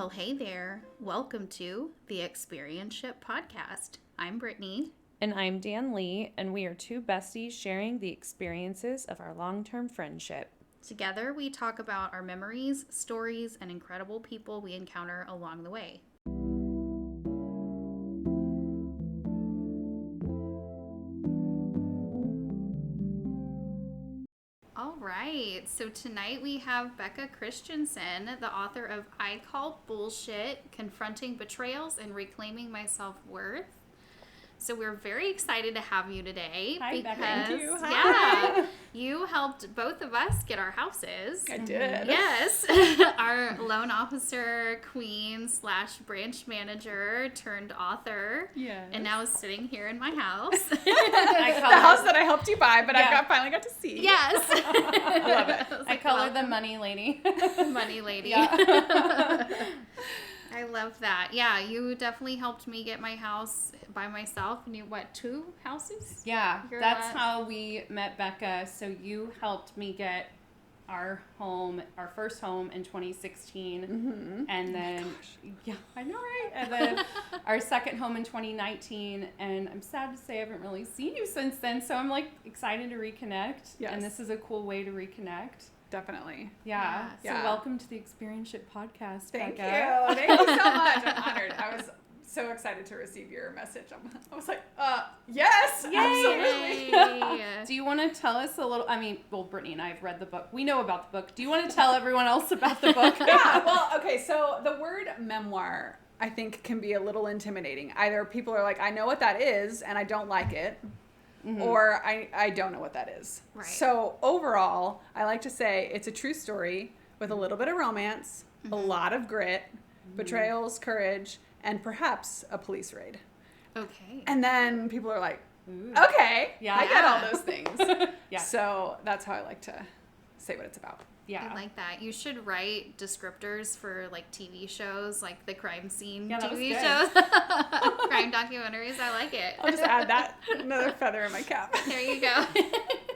Well, hey there. Welcome to the Experienship Podcast. I'm Brittany. And I'm Danlee, and we are two besties sharing the experiences of our long-term friendship. Together, we talk about our memories, stories, and incredible people we encounter along the way. All right, so tonight we have Becca Christensen, the author of I Call Bullshit, Confronting Betrayals and Reclaiming My Self-Worth. So we're very excited to have you today. Hi, because, Becca. Thank you. Hi. Yeah, you helped both of us get our houses. I did. Yes. Our loan officer, queen / branch manager turned author. Yes. And now is sitting here in my house. The house that I helped you buy, but I finally got to see. Yes. I love it. I call her the money lady. Money lady. Yeah. I love that. Yeah, you definitely helped me get my house by myself. And you, two houses? Yeah, You're that's how we met Becca. So you helped me get our first home in 2016. Mm-hmm. And then, yeah, I know, right? And then our second home in 2019. And I'm sad to say I haven't really seen you since then. So I'm excited to reconnect. Yes. And this is a cool way to reconnect. Definitely. Yeah. Yeah. So welcome to the Experienship Podcast, Thank Becca. you. Thank you so much. I'm honored. I was so excited to receive your message. I was like, yes, Yay. absolutely. Do you want to tell us a little, Brittany and I have read the book. We know about the book. Do you want to tell everyone else about the book? Yeah, well, okay, so the word memoir, I think, can be a little intimidating. Either people are like, I know what that is, and I don't like it. Mm-hmm. Or I don't know what that is. Right. So overall, I like to say it's a true story with a little bit of romance, a lot of grit, betrayals, courage, and perhaps a police raid. Okay. And then people are like, Ooh. okay, Yeah. I get all those things. Yeah. So that's how I like to say what it's about. Yeah. I like that. You should write descriptors for TV shows, like the crime scene Yeah, that was TV good. shows. Crime documentaries. I like it. I'll just add that, another feather in my cap. There you go.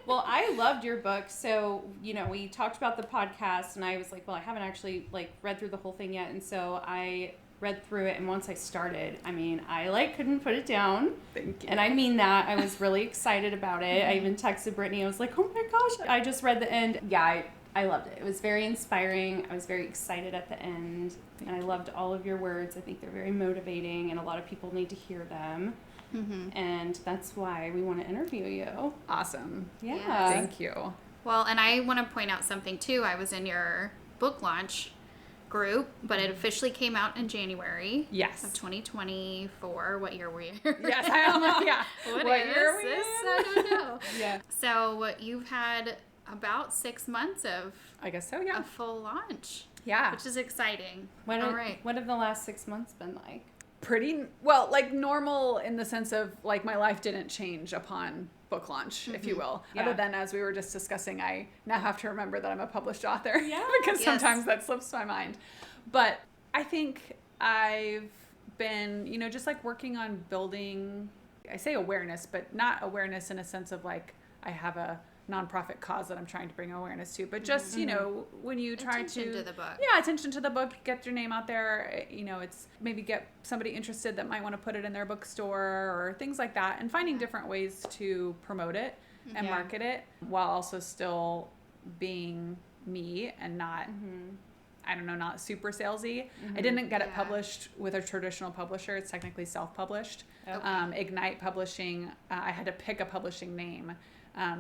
Well, I loved your book. So, we talked about the podcast and I was like, well, I haven't actually read through the whole thing yet. And so I read through it. And once I started, I couldn't put it down. Thank you. And I mean that. I was really excited about it. I even texted Brittany. I was like, oh my gosh, I just read the end. Yeah, I loved it. It was very inspiring. I was very excited at the end. And I loved all of your words. I think they're very motivating and a lot of people need to hear them. Mm-hmm. And that's why we want to interview you. Awesome. Yeah. Yes. Thank you. Well, and I want to point out something too. I was in your book launch group, but it officially came out in January. Yes. Of 2024. What year were you? Yes, I am. Yeah. What year are is we this? in? I don't know. Yeah. So you've had about 6 months of I guess so, yeah. a full launch. Yeah. Which is exciting. What All have the last 6 months been like? Pretty, well, normal in the sense of, my life didn't change upon book launch, if you will. Yeah. Other than, as we were just discussing, I now have to remember that I'm a published author. Yeah. Because Yes. sometimes that slips my mind. But I think I've been, just working on building, I say awareness, but not awareness in a sense of I have a nonprofit cause that I'm trying to bring awareness to, but just, when you try Attention to the book. Yeah, attention to the book, get your name out there, it's maybe get somebody interested that might want to put it in their bookstore or things like that, and finding different ways to promote it and Yeah. market it while also still being me and not, I don't know, not super salesy. I didn't get it published with a traditional publisher. It's technically self-published. Okay. Ignite Publishing, I had to pick a publishing name.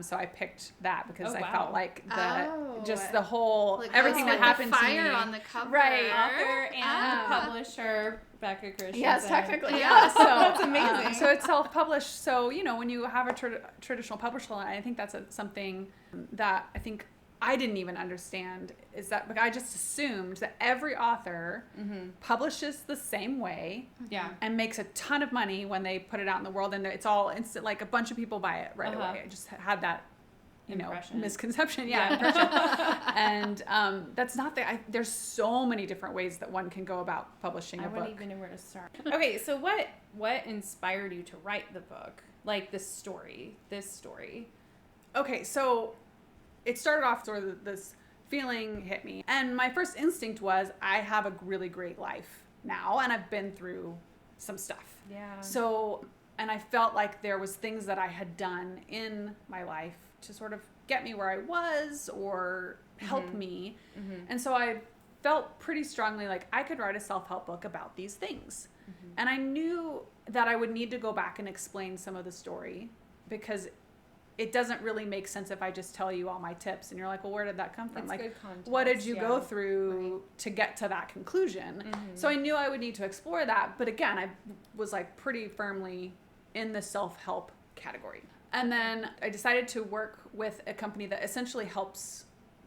So I picked that because Oh, I wow. felt like the whole, Like, everything that happened the to fire me. on the cover. Right. Author and publisher, Becca Christensen. Yes, technically, Yeah. yeah. So That's amazing. So it's self-published. So, when you have a traditional publisher, I think that's something that I think I didn't even understand, is that I just assumed that every author publishes the same way Yeah. and makes a ton of money when they put it out in the world, and it's all instant, a bunch of people buy it right away. I just had that Impression. misconception. Yeah. Impression. And that's not there's so many different ways that one can go about publishing a book. I wouldn't even know where to start. Okay, so what inspired you to write the book? This story. Okay, so it started off sort of this feeling hit me. And my first instinct was, I have a really great life now, and I've been through some stuff. Yeah. So, and I felt like there was things that I had done in my life to sort of get me where I was or help me. And so I felt pretty strongly like I could write a self-help book about these things. And I knew that I would need to go back and explain some of the story, because it doesn't really make sense if I just tell you all my tips and you're like, well, where did that come from? It's like, good context, what did you go through to get to that conclusion? So I knew I would need to explore that. But again, I was like pretty firmly in the self-help category. And then I decided to work with a company that essentially helps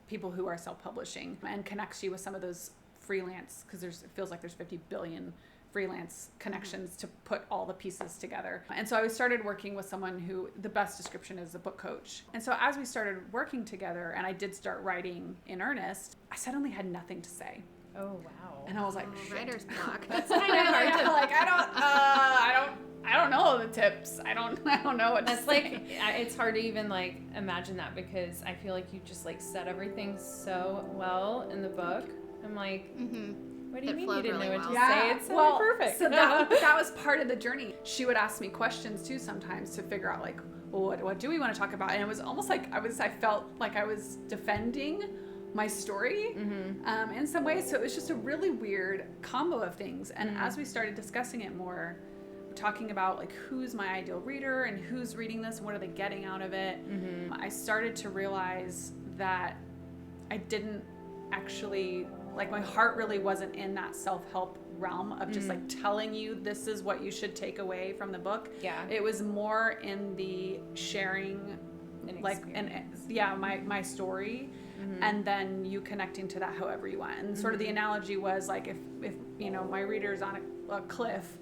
people who are self-publishing and connects you with some of those freelance, because it feels like there's 50 billion freelance connections to put all the pieces together. And so I started working with someone who, the best description is a book coach. And so as we started working together and I did start writing in earnest, I suddenly had nothing to say. Oh, wow. And I was like, writer's block. That's kind of hard to like, I don't know the tips. I don't know what That's to like, say. it's hard to even like imagine that, because I feel like you just like said everything so well in the book. I'm like, what do you It mean you flowed didn't know really what to well. say? It's so perfect. So that was part of the journey. She would ask me questions too sometimes to figure out like, well, what do we want to talk about? And it was almost like I felt like I was defending my story in some ways. So it was just a really weird combo of things. And as we started discussing it more, talking about like who's my ideal reader and who's reading this and what are they getting out of it, I started to realize that I didn't actually, like, my heart really wasn't in that self-help realm of just like telling you this is what you should take away from the book. Yeah. It was more in the sharing my story, and then you connecting to that however you want. And sort of the analogy was like, if you know, my reader's on a cliff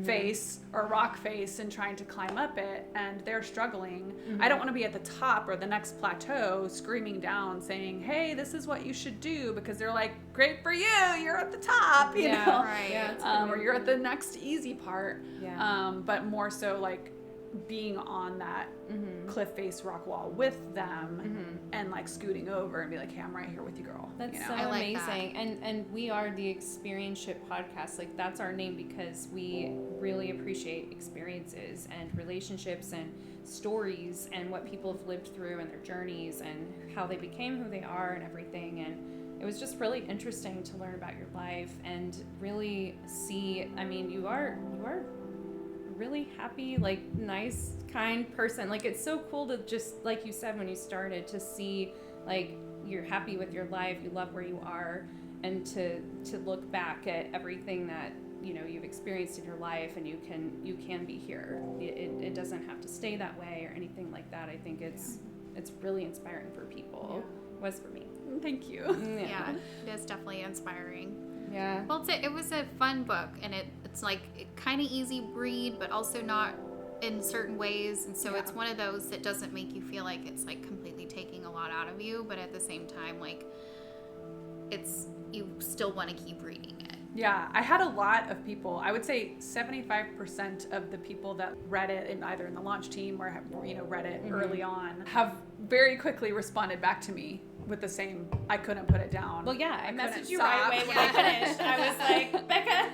face or rock face and trying to climb up it and they're struggling, I don't want to be at the top or the next plateau screaming down saying, hey, this is what you should do, because they're like, great for you, you're at the top, you know, right. Yeah, or you're at the next easy part. But more so like being on that cliff face rock wall with them and like scooting over and be like, hey, I'm right here with you, girl. That's you know? so I like amazing. And we are the Experienship Podcast. Like, that's our name because we really appreciate experiences and relationships and stories and what people have lived through and their journeys and how they became who they are and everything. And it was just really interesting to learn about your life and really see, I mean, you are really happy, like nice, kind person. Like, it's so cool to just, like you said when you started, to see like you're happy with your life, you love where you are, and to look back at everything that, you know, you've experienced in your life, and you can be here. It doesn't have to stay that way or anything like that. I think it's really inspiring for people. It was for me. Thank you. Yeah, it is definitely inspiring. Yeah. Well, it was a fun book, and it's like kind of easy read, but also not in certain ways. And so it's one of those that doesn't make you feel like it's like completely taking a lot out of you, but at the same time, like you still want to keep reading it. Yeah, I had a lot of people. I would say 75% of the people that read it, either in the launch team or have, you know, read it early on, have very quickly responded back to me with the same, I couldn't put it down. Well, yeah, I messaged you stop. right away when I finished. I was like, Becca,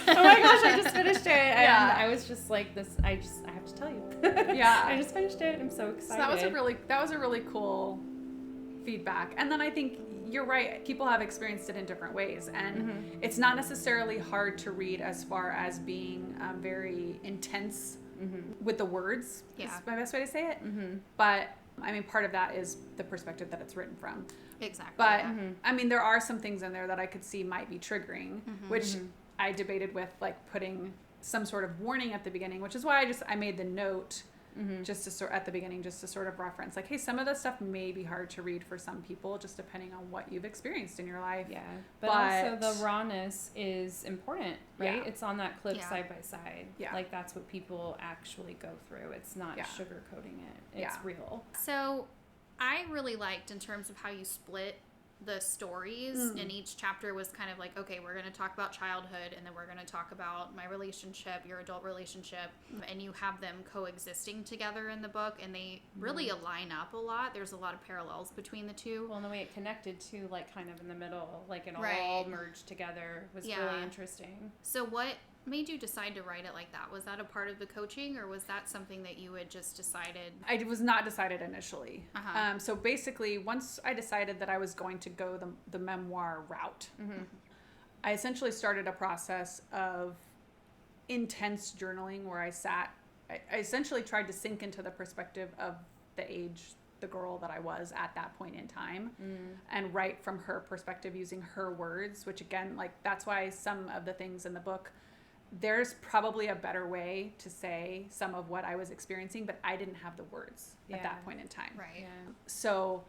oh my gosh, I just finished it. And I was just like, I have to tell you. Yeah. I just finished it. I'm so excited. So that was a really cool feedback. And then I think you're right. People have experienced it in different ways, and it's not necessarily hard to read as far as being very intense with the words. Yeah. Is my best way to say it. But I mean, part of that is the perspective that it's written from. Exactly. But I mean, there are some things in there that I could see might be triggering, which I debated with, like putting some sort of warning at the beginning, which is why I made the note just to at the beginning, just to sort of reference, like, hey, some of this stuff may be hard to read for some people, just depending on what you've experienced in your life. Yeah, but also the rawness is important, right? Yeah. It's on that cliff side by side. Yeah. Like, that's what people actually go through. It's not sugarcoating it. It's real. So I really liked, in terms of how you split the stories, and each chapter was kind of like, okay, we're going to talk about childhood, and then we're going to talk about my relationship, your adult relationship, and you have them coexisting together in the book, and they really align up a lot. There's a lot of parallels between the two. Well, and the way it connected to, like, kind of in the middle, like, it Right. all merged together was really interesting. So what made you decide to write it like that? Was that a part of the coaching, or was that something that you had just decided? I was not decided initially. So basically, once I decided that I was going to go the memoir route, I essentially started a process of intense journaling where I essentially tried to sink into the perspective of the girl that I was at that point in time, and write from her perspective using her words, which again, like, that's why some of the things in the book, there's probably a better way to say some of what I was experiencing, but I didn't have the words at that point in time. Right. Yeah. So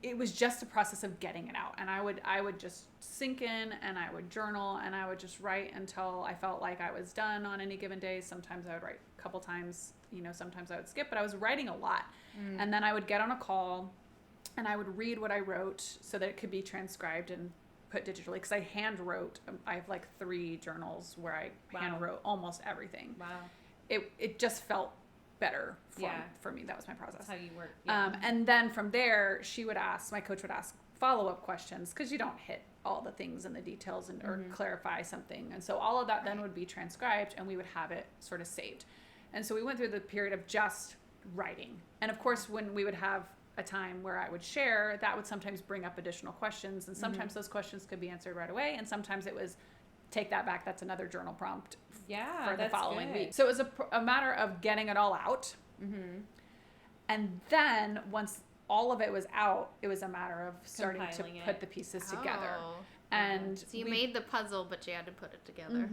it was just a process of getting it out. And I would just sink in, and I would journal, and I would just write until I felt like I was done on any given day. Sometimes I would write a couple times, sometimes I would skip, but I was writing a lot. And then I would get on a call, and I would read what I wrote so that it could be transcribed and put digitally, because I hand wrote. I have like 3 journals where I hand wrote almost everything. Wow. It just felt better for me. That was my process. That's how you work. Yeah. And then from there, my coach would ask follow-up questions, because you don't hit all the things and the details or clarify something. And so all of that then would be transcribed, and we would have it sort of saved. And so we went through the period of just writing. And of course, when we would have a time where I would share, that would sometimes bring up additional questions, and sometimes those questions could be answered right away, and sometimes it was take that back, that's another journal prompt for the following week. So it was a matter of getting it all out, and then once all of it was out, it was a matter of starting to put the pieces together. And so you made the puzzle, but you had to put it together.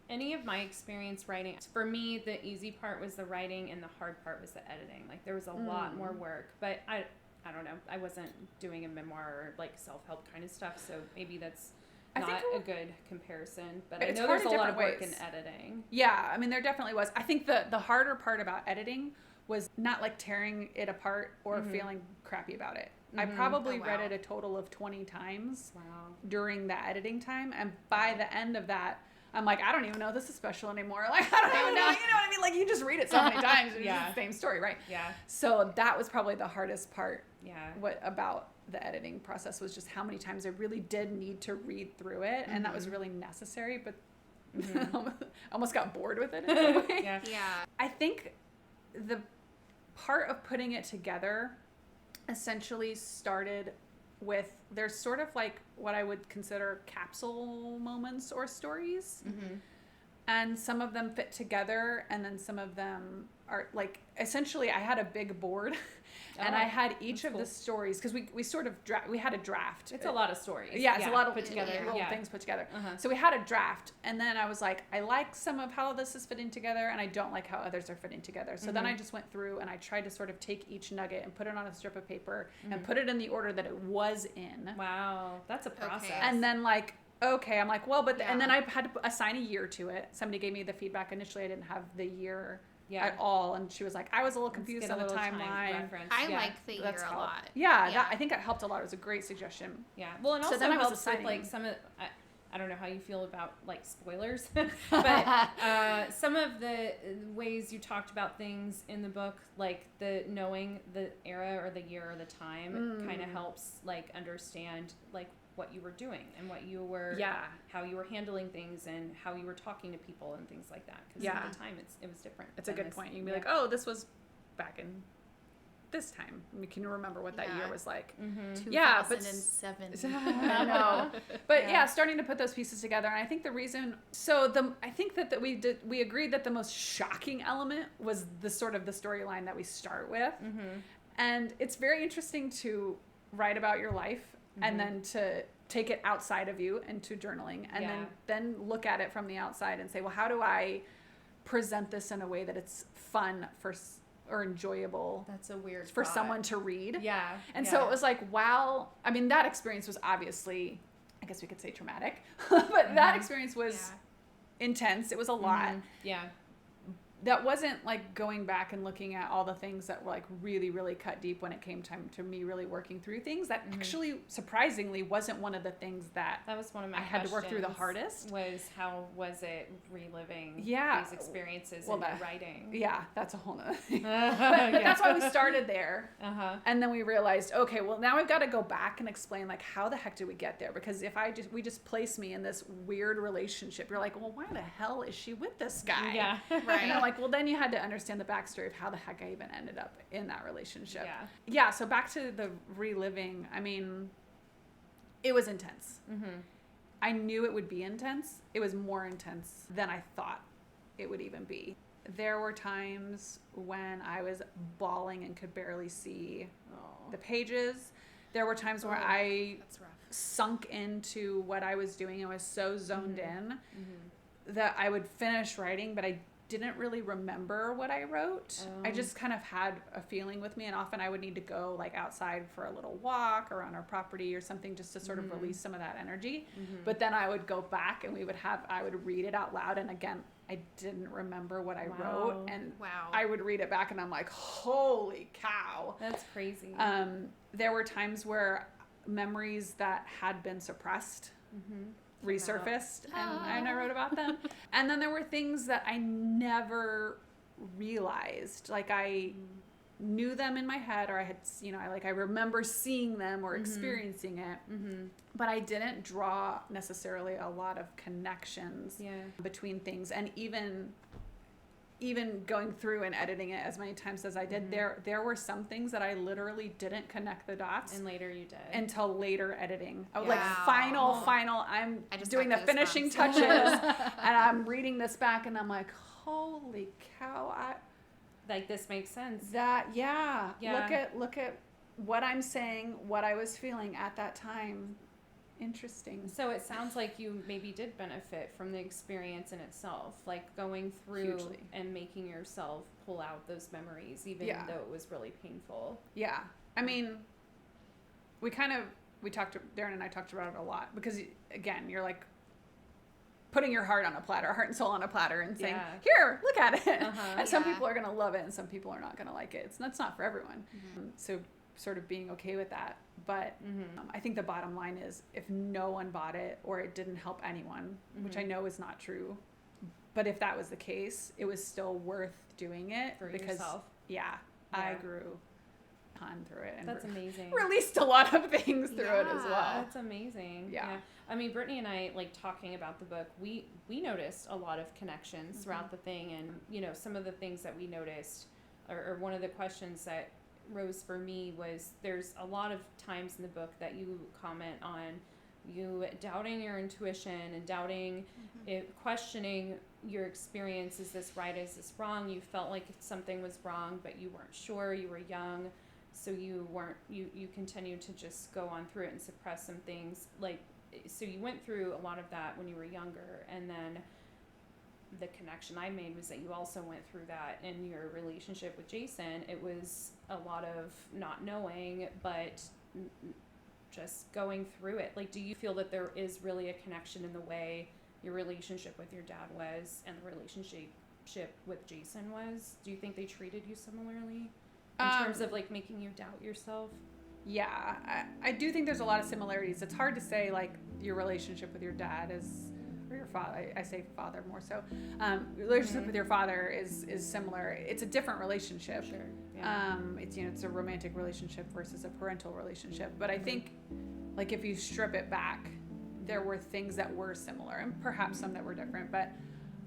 Any of my experience writing, for me, the easy part was the writing, and the hard part was the editing. Like, there was a lot more work, but I don't know. I wasn't doing a memoir or like self-help kind of stuff, so maybe that's not a good comparison. But I know there's a lot of work in editing. Yeah, I mean, there definitely was. I think the harder part about editing was not like tearing it apart or feeling crappy about it. I probably read it a total of 20 times during the editing time, and by the end of that, I'm like, I don't even know this is special anymore. Like, I don't even know. You know what I mean? Like, you just read it so many times, and it's the same story, right? Yeah. So that was probably the hardest part. Yeah. What about the editing process was just how many times I really did need to read through it, and that was really necessary, but almost got bored with it in some way. Yeah. I think the part of putting it together essentially started with, there's sort of like what I would consider capsule moments or stories. And some of them fit together, and then some of them are like, essentially I had a big board and I had each of the stories, because we sort of we had a draft. It's a lot of stories. Yeah, it's a lot of put together. little things put together. So we had a draft, and then I was like, I like some of how this is fitting together, and I don't like how others are fitting together. So then I just went through and I tried to sort of take each nugget and put it on a strip of paper and put it in the order that it was in. Wow, that's a process. Okay. And then like, okay, I'm like, well, but and then I had to assign a year to it. Somebody gave me the feedback initially. I didn't have the year at all, and she was like, I was a little confused on the timeline. I like the year a lot. Yeah, I think that helped a lot. It was a great suggestion. Yeah, well, and also then I was helps with like some of. I don't know how you feel about like spoilers, but some of the ways you talked about things in the book, like the knowing the era or the year or the time, kind of helps like understand like what you were doing and what you were, how you were handling things and how you were talking to people and things like that. Because at the time it was different. It's a good point. You can be like, oh, this was back in this time. Can you remember what that year was like? 2007. I know. But starting to put those pieces together. And I think the reason, I think that we agreed that the most shocking element was the sort of the storyline that we start with. And it's very interesting to write about your life and then to take it outside of you into journaling, and then look at it from the outside and say, well, how do I present this in a way that it's fun or enjoyable? That's a weird for thought. someone to read. Yeah. And so it was like, wow. I mean, that experience was obviously, I guess we could say traumatic, but that experience was intense. It was a lot. Yeah. that wasn't like going back and looking at all the things that were like really, really cut deep when it came time to me really working through things. That actually, surprisingly, wasn't one of the things that was one of my I had to work through the hardest. Was how was it reliving these experiences in writing? Yeah, that's a whole nother thing. But that's why we started there. And then we realized, okay, well now we've got to go back and explain like how the heck did we get there? Because if we just place me in this weird relationship, you're like, well, why the hell is she with this guy? Yeah, right. And I'm like, well, then you had to understand the backstory of how the heck I even ended up in that relationship. Yeah. So back to the reliving. I mean, it was intense. I knew it would be intense. It was more intense than I thought it would even be. There were times when I was bawling and could barely see the pages. There were times where I sunk into what I was doing. I was so zoned in that I would finish writing, but I didn't really remember what I wrote. I just kind of had a feeling with me, and often I would need to go like outside for a little walk around our property or something just to sort of release some of that energy. But then I would go back and I would read it out loud, and again, I didn't remember what I wrote, and I would read it back and I'm like, holy cow. That's crazy. There were times where memories that had been suppressed resurfaced and I wrote about them. And then there were things that I never realized. Like I knew them in my head, or I had, I remember seeing them or experiencing it, but I didn't draw necessarily a lot of connections between things. And even going through and editing it as many times as I did, there were some things that I literally didn't connect the dots. And later you did. Until later editing. Like final, I'm doing the finishing touches and I'm reading this back and I'm like, holy cow, like this makes sense. Look at what I'm saying, what I was feeling at that time. Interesting. So it sounds like you maybe did benefit from the experience in itself, like going through and making yourself pull out those memories, even though it was really painful. Yeah. I mean, Darren and I talked about it a lot because, again, you're like putting your heart and soul on a platter and saying, here, look at it. And some people are going to love it and some people are not going to like it. That's not for everyone. So sort of being okay with that. But I think the bottom line is if no one bought it or it didn't help anyone, which I know is not true, but if that was the case, it was still worth doing it for because yourself. I grew a ton through it and that's amazing. Released a lot of things through it as well. That's amazing. Yeah. I mean, Brittany and I, like, talking about the book, we noticed a lot of connections throughout the thing, and some of the things that we noticed or one of the questions that rose for me was there's a lot of times in the book that you comment on you doubting your intuition and doubting it, questioning your experience. Is this right? Is this wrong? You felt like something was wrong, but you weren't sure. You were young, so you continued to just go on through it and suppress some things. So you went through a lot of that when you were younger, and then the connection I made was that you also went through that in your relationship with Jason. It was a lot of not knowing, but just going through it. Like, do you feel that there is really a connection in the way your relationship with your dad was and the relationship with Jason was? Do you think they treated you similarly in terms of like making you doubt yourself? Yeah, I do think there's a lot of similarities. It's hard to say like your relationship with your dad is, or your father, I say father more so, your relationship with your father is similar. It's a different relationship. Sure. Yeah. It's a romantic relationship versus a parental relationship. But I think like if you strip it back, there were things that were similar and perhaps some that were different. But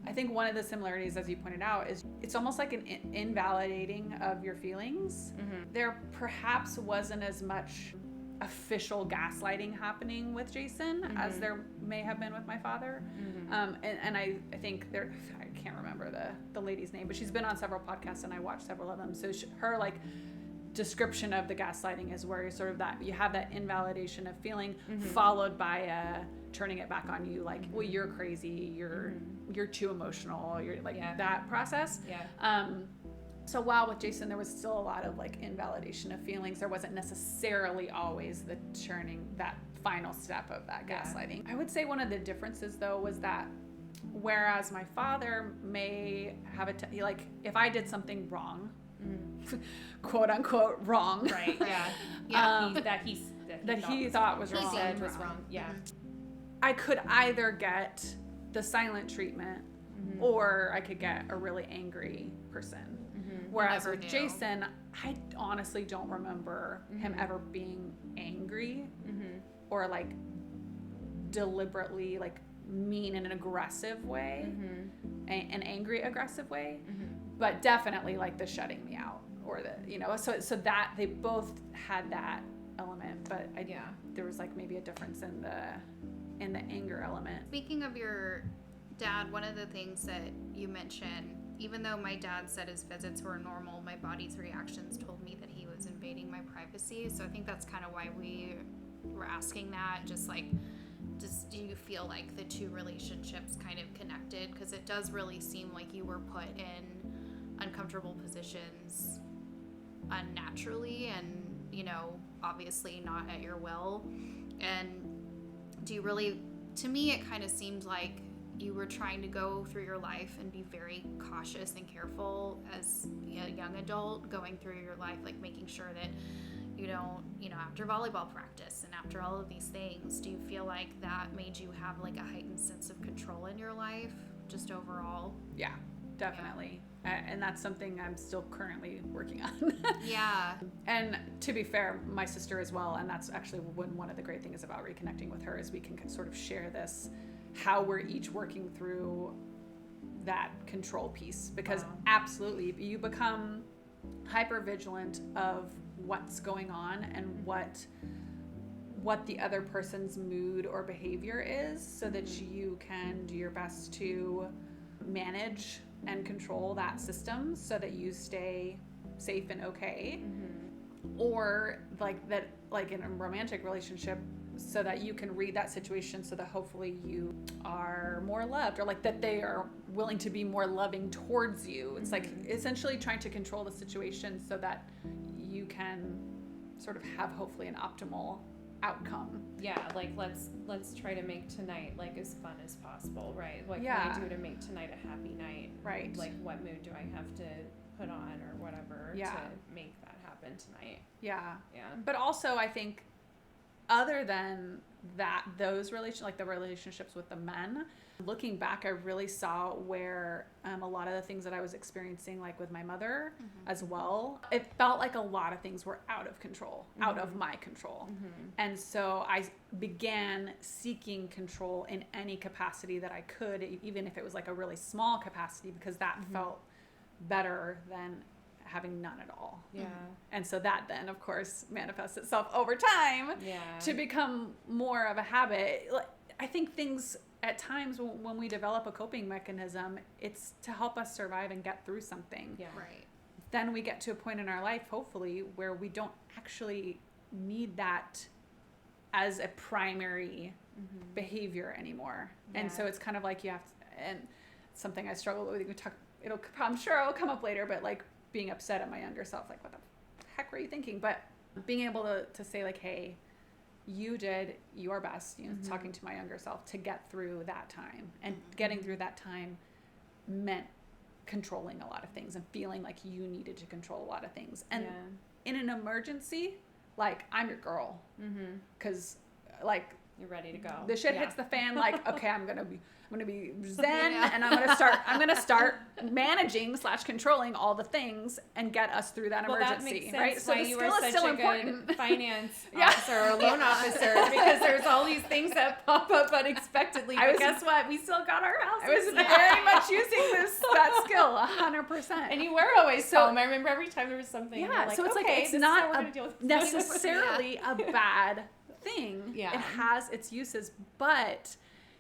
I think one of the similarities, as you pointed out, is it's almost like an invalidating of your feelings. There perhaps wasn't as much official gaslighting happening with Jason as there may have been with my father. And I think I can't remember the lady's name, but she's been on several podcasts and I watched several of them. So her like description of the gaslighting is where you're sort of that you have that invalidation of feeling followed by turning it back on you, like, well, you're crazy, you're too emotional, you're like that process. So while with Jason there was still a lot of like invalidation of feelings, there wasn't necessarily always the turning, that final step of that gaslighting. I would say one of the differences though was that Whereas my father may have like if I did something wrong, quote unquote wrong, Right. Yeah. that he thought was wrong. Said was wrong. Yeah. I could either get the silent treatment, or I could get a really angry person. Whereas with Jason, I honestly don't remember him ever being angry or like deliberately like mean in an aggressive way, an angry aggressive way, but definitely like the shutting me out or the so that they both had that element, but there was like maybe a difference in the anger element. Speaking of your dad, one of the things that you mentioned, even though my dad said his visits were normal, my body's reactions told me that he was invading my privacy. So I think that's kind of why we were asking that. Just like, do you feel like the two relationships kind of connected? Because it does really seem like you were put in uncomfortable positions unnaturally and, obviously not at your will. And do you really, to me, it kind of seemed like you were trying to go through your life and be very cautious and careful as a young adult going through your life, like making sure that you don't, after volleyball practice and after all of these things, do you feel like that made you have like a heightened sense of control in your life just overall? Yeah, definitely. Yeah. And that's something I'm still currently working on. Yeah. And to be fair, my sister as well. And that's actually one of the great things about reconnecting with her is we can sort of share this, how we're each working through that control piece, because absolutely you become hyper vigilant of what's going on and what the other person's mood or behavior is, so that you can do your best to manage and control that system so that you stay safe and okay. Or like that, like in a romantic relationship, so that you can read that situation so that hopefully you are more loved, or like that they are willing to be more loving towards you. It's like essentially trying to control the situation so that you can sort of have hopefully an optimal outcome. Yeah, like let's try to make tonight like as fun as possible, right? What can I do to make tonight a happy night? Right. Like what mood do I have to put on or whatever to make that happen tonight? Yeah. Yeah. But also I think other than that, those like the relationships with the men, looking back, I really saw where a lot of the things that I was experiencing, like with my mother as well, it felt like a lot of things were out of control, out of my control. And so I began seeking control in any capacity that I could, even if it was like a really small capacity, because that felt better than having none at all. Yeah. And so that then, of course, manifests itself over time to become more of a habit. I think things at times when we develop a coping mechanism, it's to help us survive and get through something. Yeah. Right. Then we get to a point in our life, hopefully, where we don't actually need that as a primary behavior anymore. Yeah. And so it's kind of like you have to, and something I struggle with, I'm sure it'll come up later, but like being upset at my younger self, like what the heck were you thinking? But being able to say like, hey, you did your best, talking to my younger self to get through that time. And getting through that time meant controlling a lot of things and feeling like you needed to control a lot of things. And in an emergency, like, I'm your girl. Because like, you're ready to go. The shit hits the fan. Like, okay, I'm gonna be zen, and I'm gonna start managing / controlling all the things and get us through that emergency. That makes sense. Right? So why the you skill are is such still a important. Good finance officer or loan officer, because there's all these things that pop up unexpectedly. But guess what? We still got our house. I was very much using that skill 100%. And you were always calm. I remember every time there was something. Yeah. Like, so it's okay, like it's not necessarily a bad thing. Yeah. It has its uses, but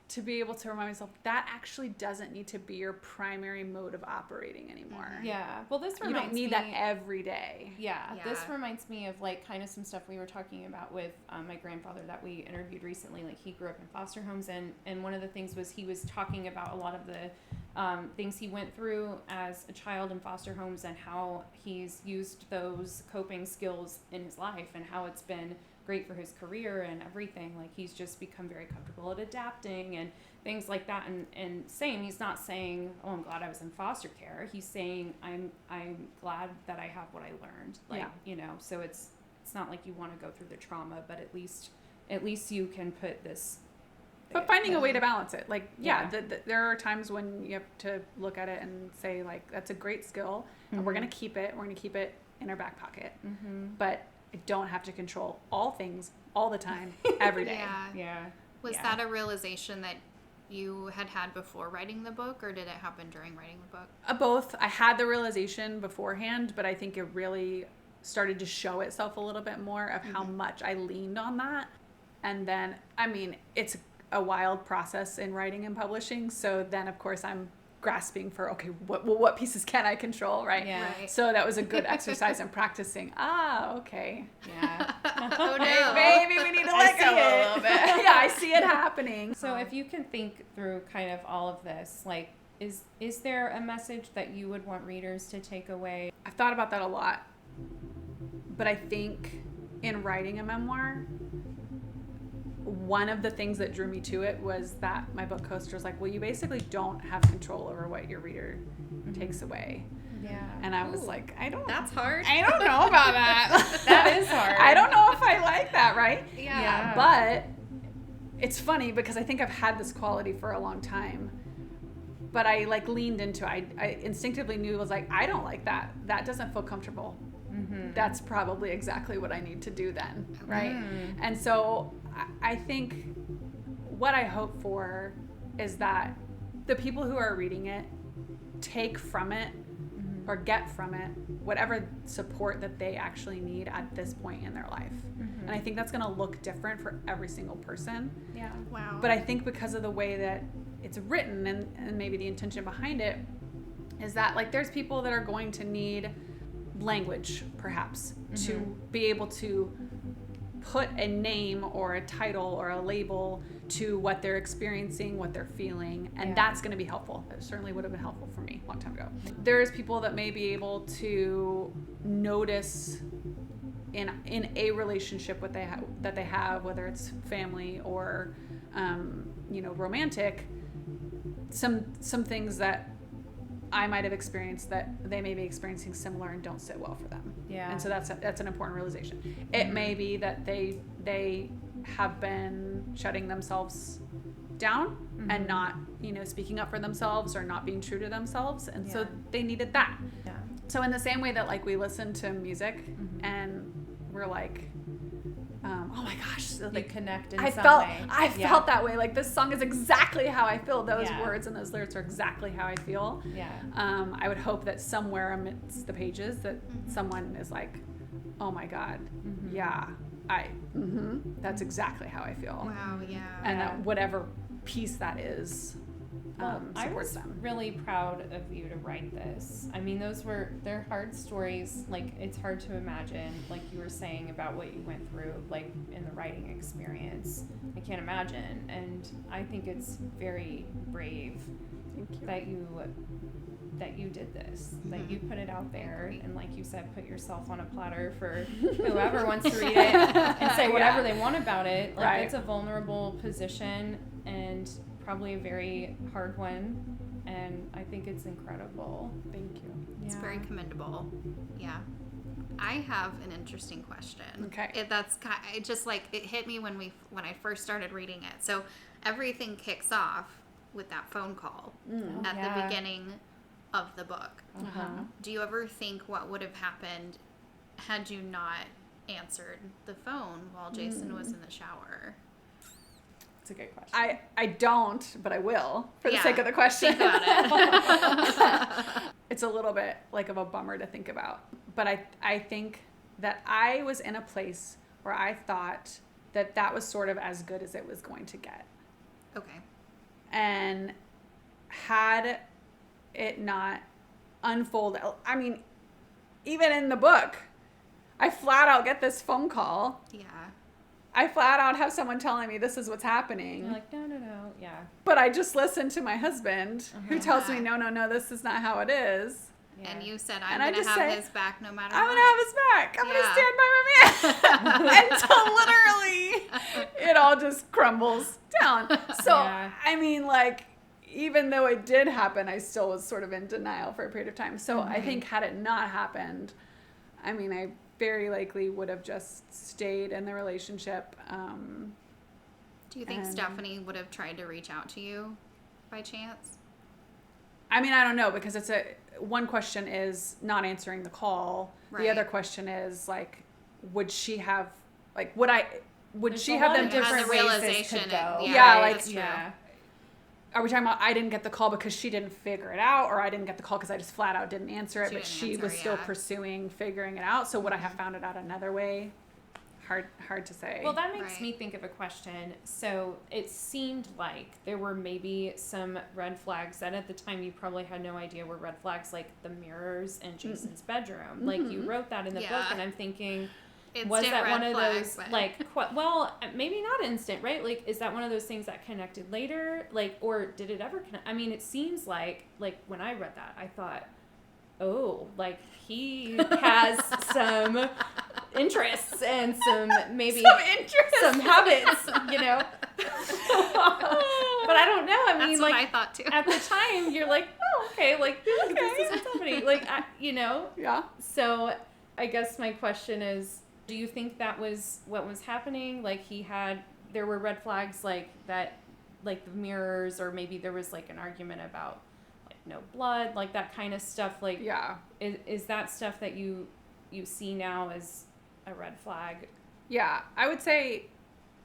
to be able to remind myself that actually doesn't need to be your primary mode of operating anymore. Yeah. Well, this reminds me. You don't need that every day. Yeah. This reminds me of like kind of some stuff we were talking about with my grandfather that we interviewed recently. Like he grew up in foster homes, and one of the things was he was talking about a lot of the things he went through as a child in foster homes and how he's used those coping skills in his life and how it's been great for his career and everything. Like, he's just become very comfortable at adapting and things like that. And same, he's not saying, oh, I'm glad I was in foster care. He's saying, I'm glad that I have what I learned. Like, you know, so it's not like you want to go through the trauma, but at least you can put this. But finding a way to balance it. Like, there are times when you have to look at it and say, like, that's a great skill, and we're going to keep it. We're going to keep it in our back pocket. But I don't have to control all things all the time, every day. Was that a realization that you had before writing the book, or did it happen during writing the book? Both. I had the realization beforehand, but I think it really started to show itself a little bit more of how much I leaned on that. And then, I mean, it's a wild process in writing and publishing. So then, of course, I'm grasping for, okay, what pieces can I control, right? Right. So that was a good exercise in practicing. Okay. Yeah. Oh, no. Maybe we need to let go a little bit. Yeah, I see it happening. So if you can think through kind of all of this, like, is there a message that you would want readers to take away? I've thought about that a lot. But I think in writing a memoir, one of the things that drew me to it was that my book coaster was like, well, you basically don't have control over what your reader takes away. Yeah. And I was like, That's hard. I don't know about that. That is hard. I don't know if I like that, right? Yeah. But it's funny because I think I've had this quality for a long time. But I like leaned into it. I instinctively knew, was like, I don't like that. That doesn't feel comfortable. That's probably exactly what I need to do then, right? And so I think what I hope for is that the people who are reading it take from it or get from it whatever support that they actually need at this point in their life. And I think that's going to look different for every single person. Yeah. Wow. But I think because of the way that it's written and maybe the intention behind it is that, like, there's people that are going to need language, perhaps, to be able to put a name or a title or a label to what they're experiencing, what they're feeling, and that's going to be helpful. It certainly would have been helpful for me a long time ago. There's people that may be able to notice in a relationship that they have, whether it's family or romantic, some things that I might have experienced that they may be experiencing similar and don't sit well for them. Yeah. And so that's an important realization. It may be that they have been shutting themselves down and not, speaking up for themselves or not being true to themselves. And so they needed that. Yeah. So in the same way that, like, we listen to music and we're like, oh my gosh, You like, connect in I some felt way. I felt that way. Like, this song is exactly how I feel. Those Yeah. words and those lyrics are exactly how I feel. Yeah. I would hope that somewhere amidst the pages that someone is like, oh my God, yeah, that's exactly how I feel. Wow, yeah. And that whatever piece that is, I supports was them. really proud of you to write this. I mean, they're hard stories. Like, it's hard to imagine, like you were saying about what you went through, like, in the writing experience. I can't imagine. And I think it's very brave that you did this, that you put it out there, and like you said, put yourself on a platter for whoever wants to read it and say whatever they want about it. Like, it's a vulnerable position and probably a very hard one, and I think it's incredible. Thank you. It's very commendable. Yeah. I have an interesting question. Okay. It just, like, it hit me when I first started reading it. So everything kicks off with that phone call at the beginning of the book. Do you ever think what would have happened had you not answered the phone while Jason was in the shower? It's a good question. I don't, but I will for the sake of the question. Think about it. It's a little bit like of a bummer to think about. But I think that I was in a place where I thought that was sort of as good as it was going to get. Okay. And had it not unfolded, I mean, even in the book, I flat out get this phone call. Yeah. I flat out have someone telling me this is what's happening. You're like, no, yeah. But I just listen to my husband who tells me, no, this is not how it is. Yeah. And you said, I'm going to have his back no matter what. I'm going to have his back. I'm going to stand by my man. Until literally it all just crumbles down. So, I mean, like, even though it did happen, I still was sort of in denial for a period of time. So I think had it not happened, I mean, I very likely would have just stayed in the relationship. Do you think Stephanie would have tried to reach out to you by chance? I mean, I don't know, because one question is not answering the call. Right. The other question is, like, would she have, like, would she have them different realization? That's true. Are we talking about I didn't get the call because she didn't figure it out, or I didn't get the call because I just flat out didn't answer it, but she was still pursuing figuring it out? So would I have found it out another way? Hard to say. Well, that makes me think of a question. So it seemed like there were maybe some red flags that at the time you probably had no idea were red flags, like the mirrors in Jason's bedroom. Like you wrote that in the book, and I'm thinking, was that one of those, like, well, maybe not instant, right? Like, is that one of those things that connected later? Like, or did it ever connect? I mean, it seems like when I read that, I thought, oh, like, he has some interests and some habits, you know? But I don't know. I mean, that's what I thought too. At the time, you're like, oh, okay, like, this is what's happening. Like, you know? Yeah. So I guess my question is, do you think that was what was happening? Like, there were red flags like that, like the mirrors, or maybe there was like an argument about like no blood, like that kind of stuff. Like, is that stuff that you see now as a red flag? Yeah, I would say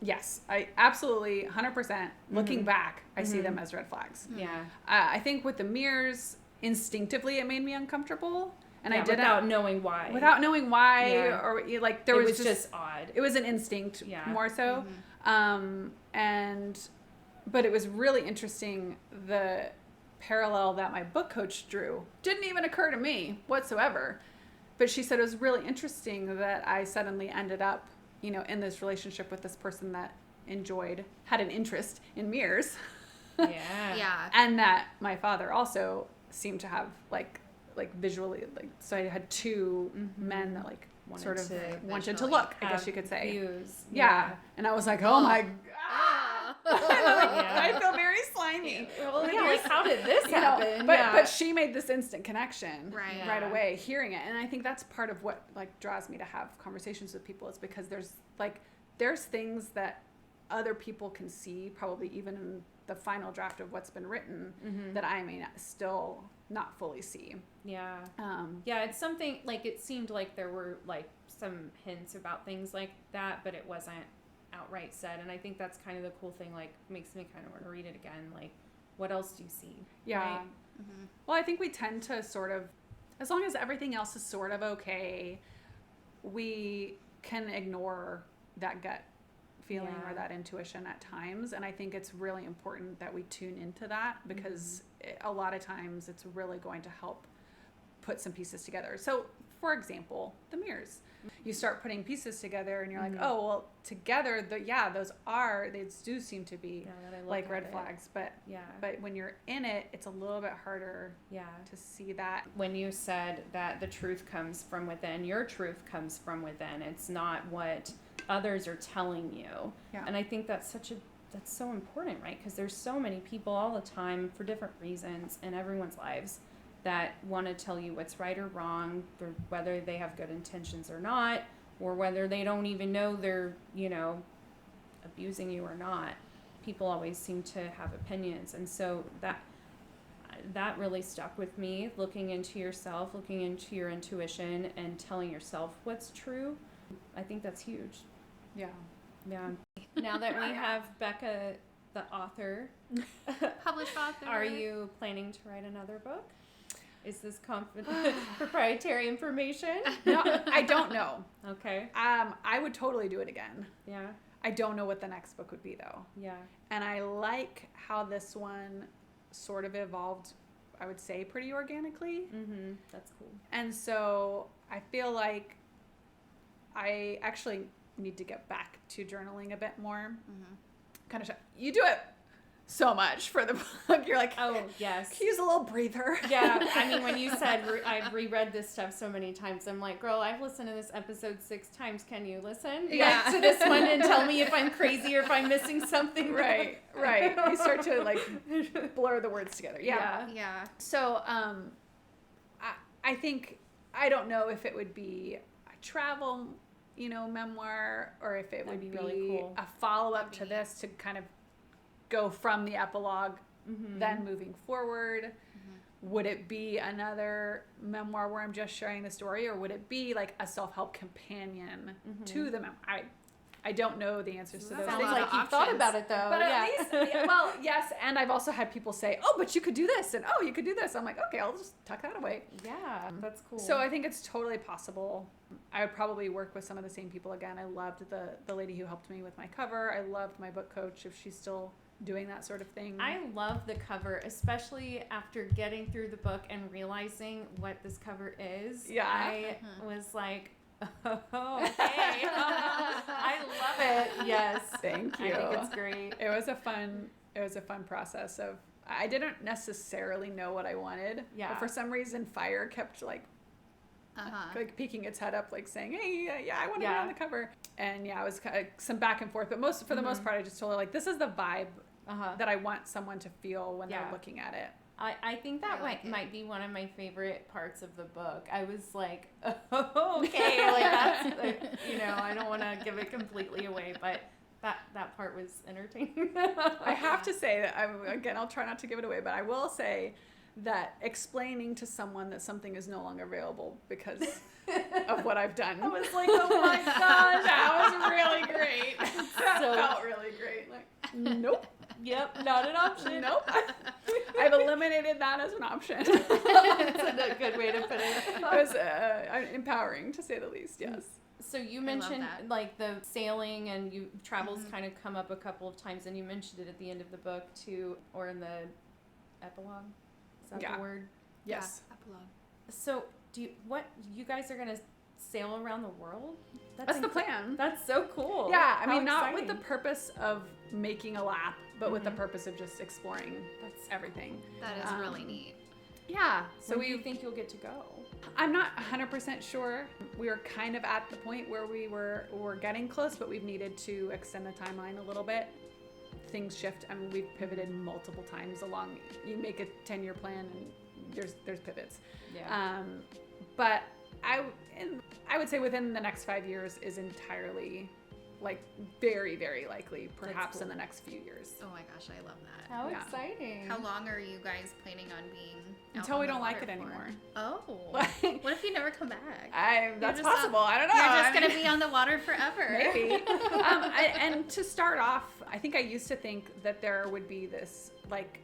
yes. I absolutely 100%. Looking back, I see them as red flags. Yeah. I think with the mirrors, instinctively it made me uncomfortable. And I did without knowing why, or like there was just odd. It was an instinct, more so. But it was really interesting. The parallel that my book coach drew didn't even occur to me whatsoever. But she said it was really interesting that I suddenly ended up, you know, in this relationship with this person that had an interest in mirrors. Yeah. And that my father also seemed to have like visually, like, so I had two men that like wanted to look, I guess you could say. Views. Yeah. And I was like, oh my God. I feel very slimy. Well, like, how did this happen? But she made this instant connection right away, hearing it. And I think that's part of what like draws me to have conversations with people, is because there's things that other people can see, probably even in the final draft of what's been written, that I may still not fully see. Yeah. It's something like, it seemed like there were like some hints about things like that, but it wasn't outright said. And I think that's kind of the cool thing, like, makes me kind of want to read it again. Like, what else do you see? Yeah. Right? Well, I think we tend to sort of, as long as everything else is sort of okay, we can ignore that gut feeling or that intuition at times. And I think it's really important that we tune into that, because a lot of times it's really going to help put some pieces together. So, for example, the mirrors. You start putting pieces together and you're like, oh, well, together, they do seem to be like red flags. But when you're in it, it's a little bit harder to see that. When you said that the truth comes from within, your truth comes from within. It's not what others are telling you. Yeah. And I think that's so important, right? Because there's so many people all the time for different reasons in everyone's lives that want to tell you what's right or wrong, whether they have good intentions or not, or whether they don't even know they're, abusing you or not. People always seem to have opinions. And so that really stuck with me, looking into yourself, looking into your intuition, and telling yourself what's true. I think that's huge. Yeah. Now that we have Becca, the author, published author, are you planning to write another book? Is this proprietary information? No, I don't know. Okay. I would totally do it again. Yeah. I don't know what the next book would be, though. Yeah. And I like how this one sort of evolved, I would say, pretty organically. That's cool. And so I feel like I actually need to get back to journaling a bit more. Kind of you do it so much for the book. You're like, oh yes, can you use a little breather? Yeah, I mean, when you said I've reread this stuff so many times, I'm like, girl, I've listened to this episode 6 times. Can you listen to this one and tell me if I'm crazy or if I'm missing something? Right. You start to like blur the words together. Yeah. So I think, I don't know if it would be a travel, memoir, or if it would be really cool. A follow-up to this to kind of go from the epilogue, then moving forward. Would it be another memoir where I'm just sharing the story, or would it be like a self-help companion to the memoir? I don't know the answers to those Sounds things. like you've thought about it, though. But at least, well, yes, and I've also had people say, oh, but you could do this, and oh, you could do this. I'm like, okay, I'll just tuck that away. Yeah, that's cool. So I think it's totally possible. I would probably work with some of the same people again. I loved the lady who helped me with my cover. I loved my book coach, if she's still doing that sort of thing. I love the cover, especially after getting through the book and realizing what this cover is. Yeah. I was like, oh, okay. I love it. Yes. Thank you. I think it's great. It was a fun process of, I didn't necessarily know what I wanted. Yeah. But for some reason, fire kept like peeking its head up, like saying, hey, I want to be on the cover. And it was kind of some back and forth, but for the most part, I just told her, like, this is the vibe that I want someone to feel when they're looking at it. I think that might be one of my favorite parts of the book. I was like, oh, okay, like that's, I don't want to give it completely away, but that part was entertaining. I have to say that, I'll try not to give it away, but I will say that explaining to someone that something is no longer available because of what I've done. I was like, oh my gosh, that was really great. That felt really great. Like, nope. Yep, not an option. Nope. I've eliminated that as an option. That's a good way to put it. It was empowering, to say the least, yes. So you mentioned like the sailing, and travels kind of come up a couple of times, and you mentioned it at the end of the book too, or in the epilogue. Is that the word? Yes. Yeah, epilogue. So you guys are gonna sail around the world? That's the plan. That's so cool. Yeah, I mean, How not with exciting. the purpose of making a lap, but with the purpose of just exploring everything. That is really neat. Yeah. So do you think you'll get to go? I'm not 100% sure. We were kind of at the point where we're getting close, but we've needed to extend the timeline a little bit. Things shift. I mean, we've pivoted multiple times along. You make a 10-year plan, and there's pivots. Yeah. But I would say within the next 5 years is entirely, like, very, very likely, perhaps in the next few years. Oh my gosh, I love that. How exciting. How long are you guys planning on being out Until on we the don't like water it for? anymore. Oh. What if you never come back? That's possible. I don't know. You're just going to be on the water forever. Maybe. And to start off, I think I used to think that there would be this, like,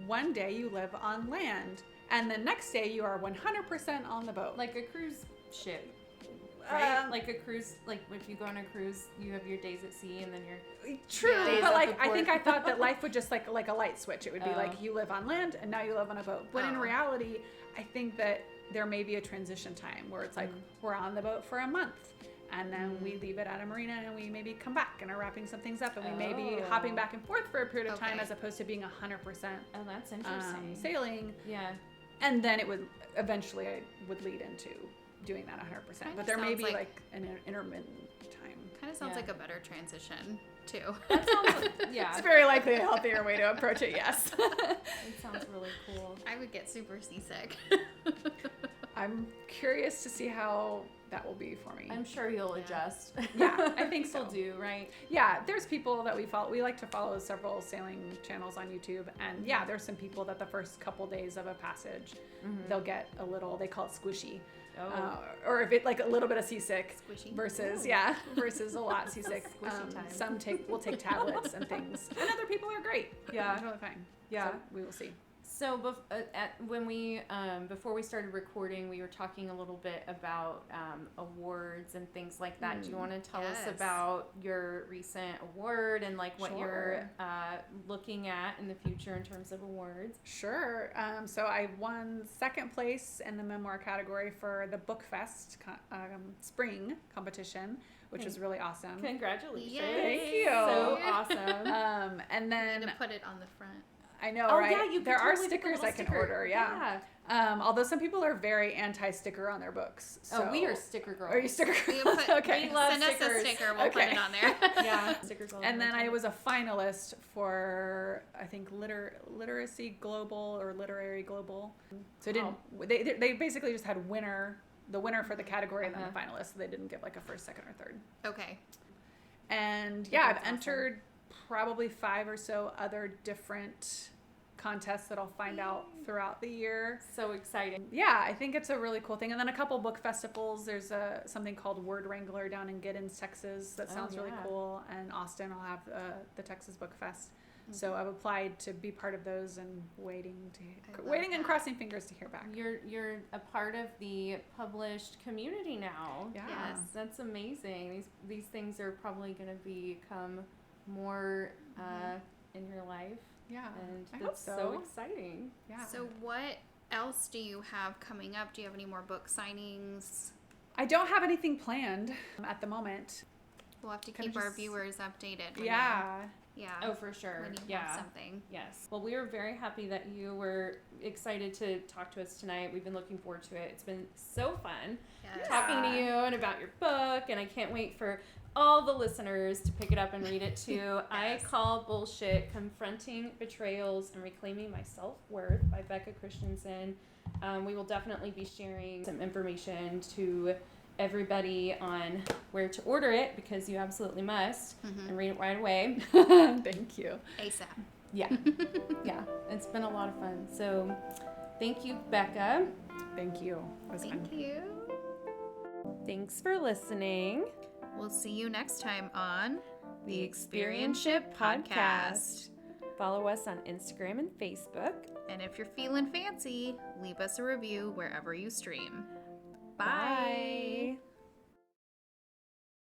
one day you live on land, and the next day you are 100% on the boat. Like a cruise ship. Right? Like a cruise, like if you go on a cruise, you have your days at sea and then your True, days but at like the I port. think I thought that life would just like a light switch. It would be like you live on land and now you live on a boat. But in reality, I think that there may be a transition time where it's like we're on the boat for a month and then we leave it at a marina and we maybe come back and are wrapping some things up and we may be hopping back and forth for a period of time as opposed to being 100% Oh, that's interesting. sailing. Yeah. And then it would eventually lead into doing that 100%. But there may be like an intermittent time. Kind of sounds like a better transition, too. That sounds, yeah. It's very likely a healthier way to approach it, yes. It sounds really cool. I would get super seasick. I'm curious to see how that will be for me. I'm sure you'll adjust. Yeah, I think so. You'll do, right? Yeah, there's people that we follow. We like to follow several sailing channels on YouTube. And yeah, there's some people that the first couple days of a passage, they'll get a little, they call it squishy. Or if it like a little bit of seasick Squishy. versus a lot seasick. Squishy time. Some will take tablets and things. And other people are great. Yeah. They're totally fine. Yeah. So we will see. So when we before we started recording, we were talking a little bit about awards and things like that. Do you want to tell us about your recent award and like what you're looking at in the future in terms of awards? Sure. So I won second place in the memoir category for the Book Fest spring competition, which is really awesome. Congratulations. Yay. Thank you. So awesome. And then To put it on the front. I know, Oh, right? yeah, you there could are totally put the stickers little I can sticker. order, yeah. Although some people are very anti-sticker on their books. So. Oh, we are sticker girls. Are you sticker We girls? put, Okay. We love send us a stickers. sticker. We'll put Okay. it on there. Yeah, stickers all And the then time. I was a finalist for, I think, Literacy Global or Literary Global. So it didn't, they basically just had the winner for the category and then the finalists. So they didn't give like a first, second, or third. Okay. And yeah, I've That's awesome. entered probably 5 or so other different contests that I'll find out throughout the year. So exciting. Yeah, I think it's a really cool thing. And then a couple book festivals. There's something called Word Wrangler down in Giddens, Texas. That sounds really yeah. cool. And Austin, I'll have the Texas Book Fest. So I've applied to be part of those and waiting and that. crossing fingers to hear back. You're a part of the published community now. Yeah. Yes. That's amazing. These things are probably going to become more in your life. Yeah. And I hope that's so. so exciting. Yeah. So what else do you have coming up? Do you have any more book signings? I don't have anything planned at the moment. We'll have to Kinda keep our just- viewers updated. when Yeah. Yeah. Oh, for sure. When you Yeah. have something. Yes. Well, we are very happy that you were excited to talk to us tonight. We've been looking forward to it. It's been so fun Yes. talking to you and about your book, and I can't wait for all the listeners to pick it up and read it too. I Call Bullshit, Confronting Betrayals and Reclaiming My Self-Worth by Becca Christensen. We will definitely be sharing some information to everybody on where to order it because you absolutely must and read it right away. Thank you. ASAP. Yeah. Yeah. It's been a lot of fun. So thank you, Becca. Thank you. It was fun. Thank you. Thanks for listening. We'll see you next time on The Experienship Podcast. Follow us on Instagram and Facebook. And if you're feeling fancy, leave us a review wherever you stream. Bye.